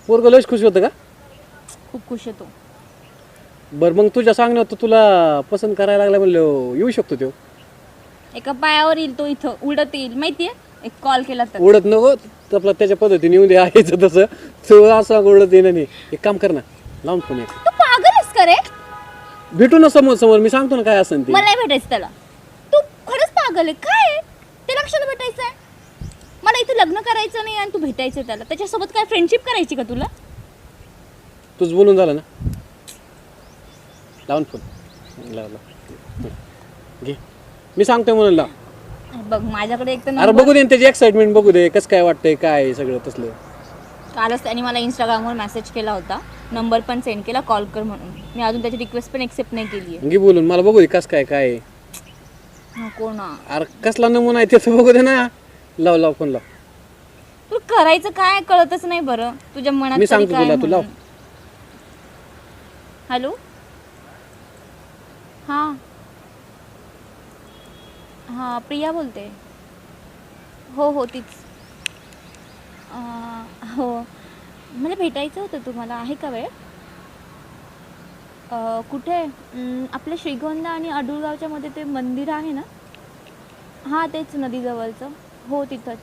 पोरगं लयच खुश होतं का? खूप खुश आहे तो. बरं मग तुझ्या सांगण्यावर तुला पसंत करायला लागला म्हणलं येऊ शकतो तो. एका पायावर येईल तो, इथं उडत येईल माहितीये. एक कॉल केला तर उडत नको आपला त्याच्या पद्धतीने येऊन दे आहेच तसं. तो असं उडत येणं नाही. एक काम कर ना, लावून फोन एक तू पागल आहेस का रे? भेटू ना समोर समोर, मी सांगतो ना काय असेल ते. मला नाही भेटायचं त्याला. तू खरंच पागल आहे काय? त्याला कशाला भेटायचंय? मला इथे लग्न करायचं नाही आणि तू भेटायचंय त्याला. त्याच्यासोबत काय फ्रेंडशिप करायची का तुला? तुझं बोलून झालं ना, लावून फोन लाव घे. मी सांगतोय म्हणून लाव. बघ माझ्याकडे एक तर अरे बघू दे ना त्याची एक्साइटमेंट, बघू दे कसं काय वाटतंय काय सगळं तसलं. कालच त्याने मला इंस्टाग्रामवर मेसेज केला होता, नंबर पण सेंड केला कॉल कर म्हणून. मी अजून त्याची रिक्वेस्ट पण एक्सेप्ट नाही केली आहे. घे बोलून, मला बघू दे कसं काय काय आहे. नको ना. अरे कसला नमुना आहे त्याचं बघू दे ना. लाव लाव फोन लाव. तू करायचं काय कळतच नाही बरं. तुझ्या मनात मी तरी सांगतो काय तुला, तू लाव. म्हणून. हॅलो. हां हां प्रिया बोलते. हो हो तीच. हो मला भेटायचं होतं तुम्हाला, आहे का वेळ? कुठे? आपल्या श्रीगोंदा आणि अडुळगावच्या मध्ये ते मंदिर आहे ना. हां तेच नदीजवळचं. हो तिथंच.